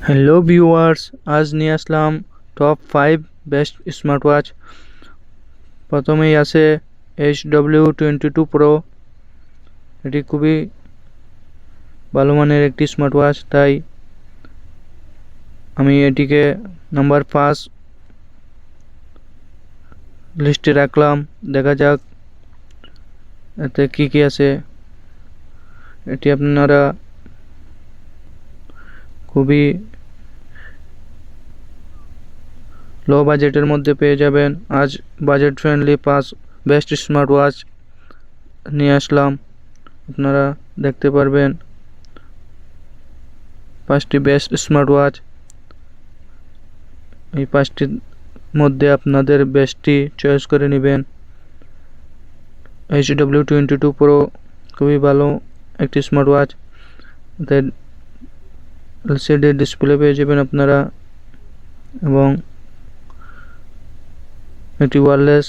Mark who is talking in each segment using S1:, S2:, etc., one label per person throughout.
S1: Hello viewers, আজ নিয়ে আসলাম top 5 best smart watch. প্রথমেই আছে HW22 Pro। এটি খুবই ভালো মানের একটি স্মার্ট ওয়াচ, তাই আমি এটিকে নাম্বার 5 লিস্টে রাখলাম। দেখা যাক এতে কি কি আছে। এটি আপনারা খুবই লো বাজেটের মধ্যে পেয়ে যাবেন। আজ budget friendly 5 best smart watch নিয়ে আসলাম। আপনারা দেখতে পারবেন 5টি বেস্ট স্মার্ট ওয়াচ। এই 5টির মধ্যে আপনাদের বেস্টটি চয়েস করে নেবেন। HW22 Pro খুবই ভালো একটি স্মার্ট ওয়াচ। এতে LCD ডিসপ্লে পেয়ে যাবেন আপনারা, এবং একটি ওয়্যারলেস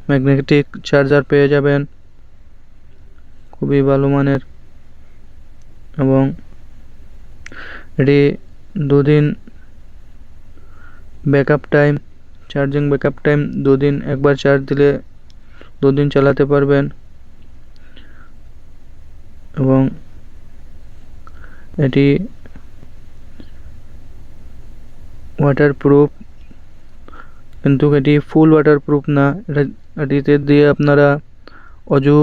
S1: ম্যাগনেটিক চার্জার পেয়ে যাবেন, খুবই ভালো মানের। এবং এটি 2 দিন backup time, charging backup time 2 দিন, একবার চার্জ দিলে 2 দিন চালাতে পারবেন। এবং এটি ওয়াটারপ্রুফ, কিন্তু এটি ফুল ওয়াটারপ্রুফ না। এটিতে দিয়ে আপনারা অজু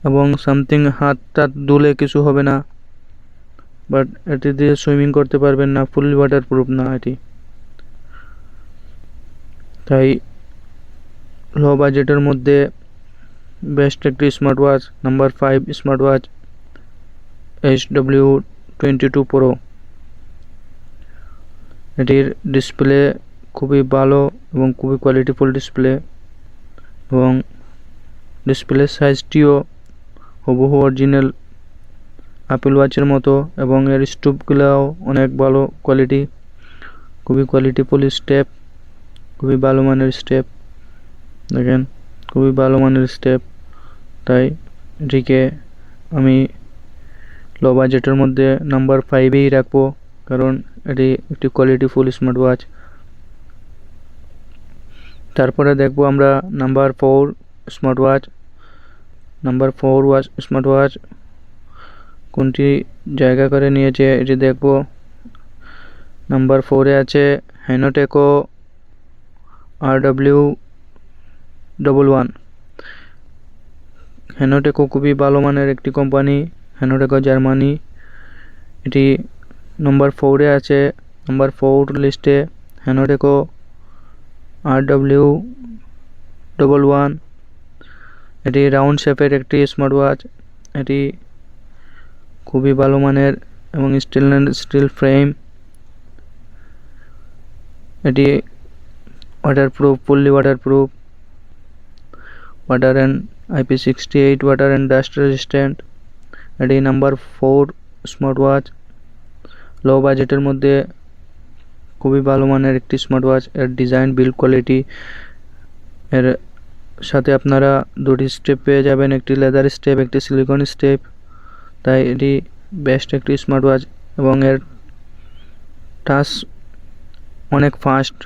S1: এবং সামথিং হাত টাত ধুলে কিছু হবে না, বাট এটি দিয়ে সুইমিং করতে পারবেন না, ফুল ওয়াটারপ্রুফ না এটি। তাই লো বাজেটের মধ্যে বেস্ট একটি smart watch, number 5 smart watch HW22 Pro। এটির ডিসপ্লে খুবই ভালো এবং খুবই কোয়ালিটিফুল ডিসপ্লে, এবং ডিসপ্লে সাইজটিও হুবহু অরিজিনাল অ্যাপল ওয়াচের মতো, এবং এর স্টুপগুলোও অনেক ভালো কোয়ালিটি, খুবই কোয়ালিটিফুল স্টেপ, খুবই ভালো মানের স্টেপ। দেখেন, খুবই ভালো মানের স্টেপ। তাই এটিকে আমি লো বাজেটের মধ্যে নাম্বার 5এই রাখবো, কারণ এটি একটি কোয়ালিটিফুল স্মার্ট ওয়াচ। তারপরে দেখবো আমরা number 4 smart watch. Number 4 smart watch কোনটি জায়গা করে নিয়েছে এটি দেখবো। নাম্বার 4-এ আছে হ্যানোটেকো RW11। হ্যানোটেকো খুবই ভালো মানের একটি কোম্পানি, হ্যানোটেকো জার্মানি। এটি নাম্বার 4-এ আছে। নাম্বার 4 লিস্টে হ্যানোটেকো RW11। এটি রাউন্ড শেপের একটি স্মার্ট ওয়াচ। এটি খুবই ভালো মানের এবং স্টিল ফ্রেম। এটি waterproof, fully waterproof, water and IP68 water and dust resistant. এটি নাম্বার 4 স্মার্ট ওয়াচ। লো বাজেটের মধ্যে খুবই ভালো মানের একটি স্মার্ট ওয়াচ। এর ডিজাইন, বিল্ড কোয়ালিটি, এর সাথে আপনারা 2টি স্টেপ পেয়ে যাবেন, একটি লেদার স্টেপ, একটি সিলিকন স্টেপ। তাই এটি বেস্ট একটি স্মার্ট ওয়াচ, এবং এর টাচ অনেক ফাস্ট,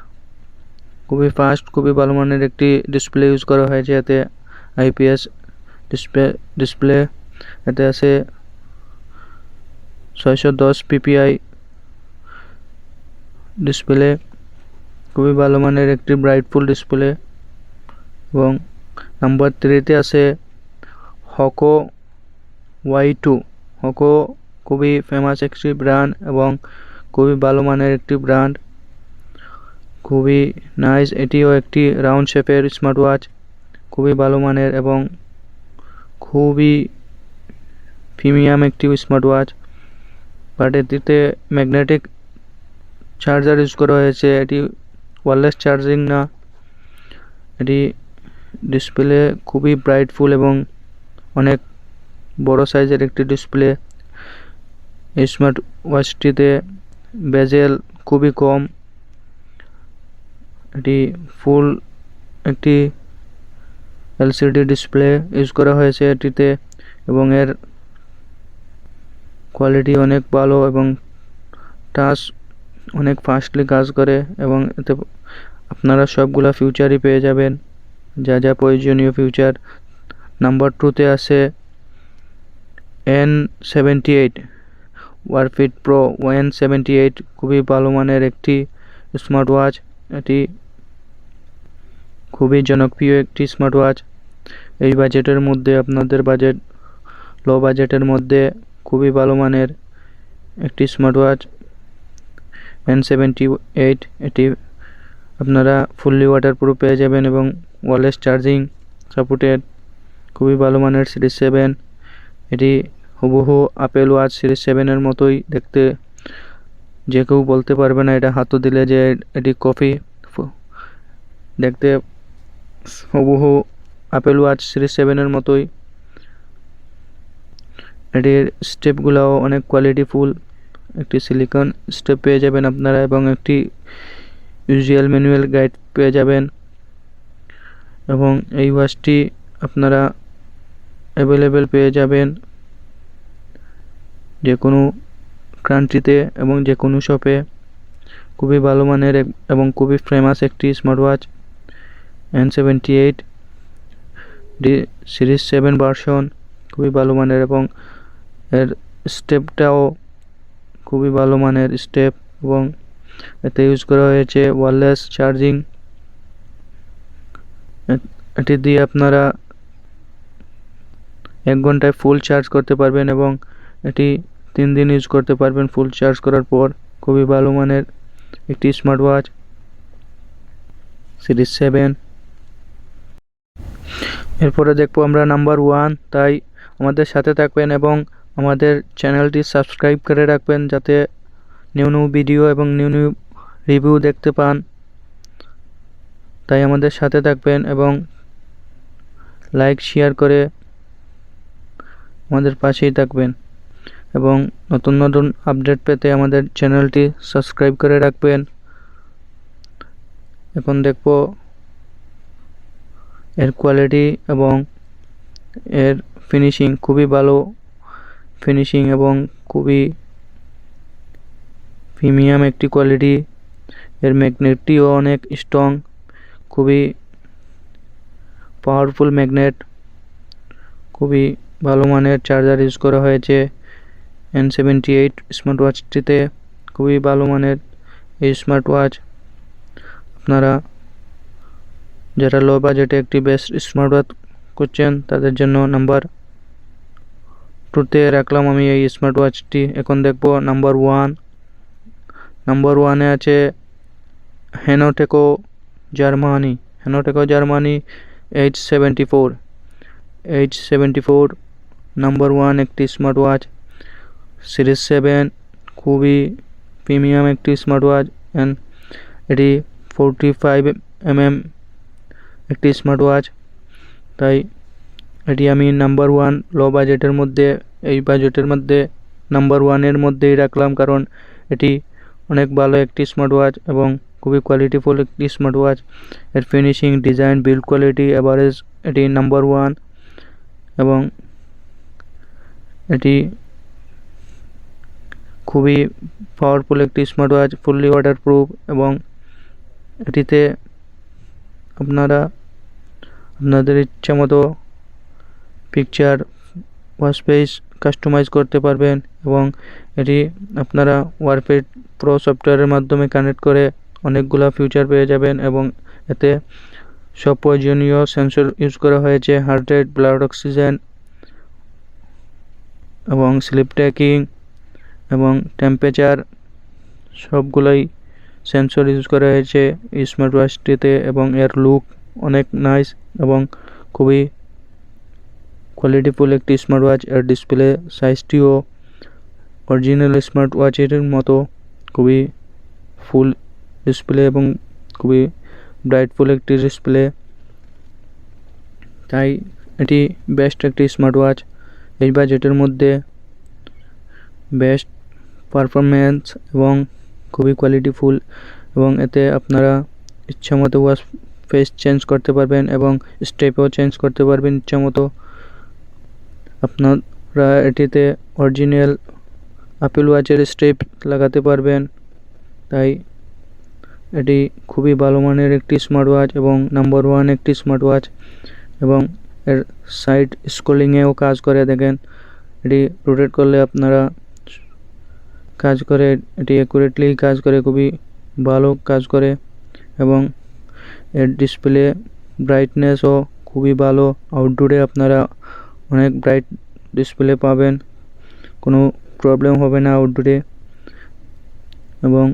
S1: খুবই ফাস্ট, খুবই ভালো মানের একটি ডিসপ্লে ইউজ করা হয়েছে। এতে IPS ডিসপ্লে, এতে আছে 610 ppi ডিসপ্লে, খুবই ভালো মানের একটি ব্রাইটফুল ডিসপ্লে। এবং নাম্বার 3-তে আছে হকো Y2। হকো খুবই ফেমাস একটি ব্র্যান্ড এবং খুবই ভালো মানের একটি ব্র্যান্ড, খুবই নাইস। এটিও একটি রাউন্ড শেপের স্মার্ট ওয়াচ, খুবই ভালো মানের এবং খুবই প্রিমিয়াম একটি স্মার্ট ওয়াচ। বাট এটিতে ম্যাগনেটিক চার্জার ইউজ করা হয়েছে, এটি ওয়্যারলেস চার্জিং না। এটি ডিসপ্লে খুবই ব্রাইটফুল এবং অনেক বড় সাইজের একটি ডিসপ্লে। এই স্মার্ট ওয়াচটিতে বেজেল খুবই কম। এটি ফুল একটি LCD ডিসপ্লে ইউজ করা হয়েছে এটিতে, এবং এর কোয়ালিটি অনেক ভালো এবং টাচ অনেক ফাস্টলি কাজ করে এবং এতে আপনারা সবগুলা ফিউচারই পেয়ে যাবেন, যা যা প্রয়োজনীয় ফিউচার। নাম্বার 2তে আছে N78 ওয়ারফিট প্রো N78, খুবই ভালো মানের একটি স্মার্ট ওয়াচ। এটি খুবই জনপ্রিয় একটি স্মার্ট ওয়াচ। এই বাজেটের মধ্যে, আপনাদের বাজেট লো বাজেটের মধ্যে খুবই ভালো মানের একটি স্মার্ট ওয়াচ N78। এটি আপনারা ফুললি ওয়াটারপ্রুফ পেয়ে যাবেন এবং ওয়্যারলেস চার্জিং সাপোর্টেড, খুবই ভালো মানের সিরিজ 7। এটি হুবহু আপেল ওয়াচ সিরিজ 7-এর মতোই দেখতে, যে কেউ বলতে পারবে না এটা হাতও দিলে যে এটি কপি। দেখতে হুবহু আপেল ওয়াচ সিরিজ 7-এর মতোই। এটির স্টেপগুলোও অনেক কোয়ালিটিফুল, একটি সিলিকন স্টেপ পেয়ে যাবেন আপনারা এবং একটি ইউজুয়াল ম্যানুয়াল গাইড পেয়ে যাবেন। এবং এই ওয়াচটি আপনারা অ্যাভেলেবেল পেয়ে যাবেন যে কোনো কান্ট্রিতে এবং যে কোনো শপে। খুবই ভালো মানের এবং খুবই ফেমাস একটি smart watch N78 series 7 version, খুবই ভালো মানের এবং এর স্টেপটাও খুবই ভালো মানের স্টেপ এবং এতে ইউজ করা হয়েছে ওয়্যারলেস চার্জিং। এটি দিয়ে আপনারা 1 ঘন্টায় ফুল চার্জ করতে পারবেন এবং এটি 3 দিন ইউজ করতে পারবেন ফুল চার্জ করার পর। খুবই ভালো মানের একটি স্মার্ট ওয়াচ সিরিজ 7। এরপরে দেখবো আমরা নাম্বার 1, তাই আমাদের সাথে থাকবেন এবং আমাদের চ্যানেলটি সাবস্ক্রাইব করে রাখবেন যাতে নিউ নিউ ভিডিও এবং নিউ নিউ রিভিউ দেখতে পান। তাই আমাদের সাথে থাকবেন এবং লাইক শেয়ার করে আমাদের পাশেই থাকবেন এবং নতুন নতুন আপডেট পেতে আমাদের চ্যানেলটি সাবস্ক্রাইব করে রাখবেন। এখন দেখব এর কোয়ালিটি এবং এর ফিনিশিং, খুবই ভালো ফিনিশিং এবং খুবই প্রিমিয়াম একটি কোয়ালিটি। এর ম্যাগনেটটিও অনেক স্ট্রং, খুবই পাওয়ারফুল ম্যাগনেট, খুবই ভালো মানের চার্জার ইউজ করা হয়েছে N78 স্মার্ট ওয়াচটিতে। খুবই ভালো মানের এই স্মার্ট ওয়াচ। আপনারা যারা লো বাজেটে একটি বেস্ট স্মার্ট ওয়াচ করছেন তাদের জন্য নাম্বার 2তে রাখলাম আমি এই স্মার্ট ওয়াচটি। এখন দেখব নাম্বার 1। নাম্বার 1-এ আছে হেনোটেকো জার্মানি H74 নাম্বার 1 একটি স্মার্ট ওয়াচ সিরিজ 7, খুবই প্রিমিয়াম একটি স্মার্ট ওয়াচ। এটি 45mm একটি স্মার্ট ওয়াচ, তাই এটি আমি নাম্বার 1 লো বাজেটের মধ্যে, এই বাজেটের মধ্যে নাম্বার 1-এর মধ্যেই রাখলাম, কারণ এটি অনেক ভালো একটি স্মার্ট ওয়াচ এবং খুবই কোয়ালিটিফুল একটি স্মার্ট ওয়াচ। এর finishing, design, build quality, average এটি নাম্বার 1 এবং এটি খুবই পাওয়ারফুল একটি স্মার্ট ওয়াচ, ফুললি ওয়াটারপ্রুফ এবং এটিতে আপনারা আপনাদের ইচ্ছা মতো পিকচার ওয়াচ পেজ কাস্টমাইজ করতে পারবেন এবং এটি আপনারা ওয়ারফিট প্রো সফটওয়্যারের মাধ্যমে কানেক্ট করে অনেকগুলো ফিচার পেয়ে যাবেন এবং এতে সব প্রয়োজনীয় সেন্সর ইউজ করা হয়েছে, হার্ট রেট, ব্লাড অক্সিজেন এবং স্লিপ ট্র্যাকিং এবং টেম্পারেচার, সবগুলোই সেন্সর ইউজ করা হয়েছে এই স্মার্ট ওয়াচটিতে এবং এর লুক অনেক নাইস এবং খুবই কোয়ালিটিফুল একটি স্মার্ট ওয়াচ। এর ডিসপ্লে সাইজটিও অরিজিনাল স্মার্ট ওয়াচের মতো, খুবই ফুল ডিসপ্লে এবং খুবই ব্রাইটফুল একটি ডিসপ্লে, তাই এটি বেস্ট একটি স্মার্ট ওয়াচ। এই বাজেটের মধ্যে বেস্ট পারফরম্যান্স এবং খুবই কোয়ালিটিফুল এবং এতে আপনারা ইচ্ছামতো ওয়াচ ফেস চেঞ্জ করতে পারবেন এবং স্টেপও চেঞ্জ করতে পারবেন ইচ্ছামতো। আপনারা এটিতে অরিজিনাল অ্যাপল ওয়াচের স্ট্রেপ লাগাতে পারবেন। তাই এটি খুবই ভালো মানের একটি স্মার্ট ওয়াচ এবং নাম্বার 1 একটি স্মার্ট ওয়াচ, এবং এর সাইড স্ক্রলিংয়েও কাজ করে। দেখেন এটি রোটেট করলে আপনারা কাজ করে, এটি অ্যাকুরেটলি কাজ করে, খুবই ভালো কাজ করে, এবং এর ডিসপ্লে ব্রাইটনেসও খুবই ভালো। আউটডোরে আপনারা অনেক ব্রাইট ডিসপ্লে পাবেন, কোনো প্রবলেম হবে না আউটডোরে। এবং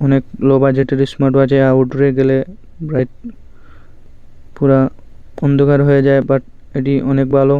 S1: অনেক লো বাজেটের স্মার্ট ওয়াচে আউটডোরে গেলে ব্রাইট পুরা অন্ধকার হয়ে যায়, বাট এটি অনেক ভালো।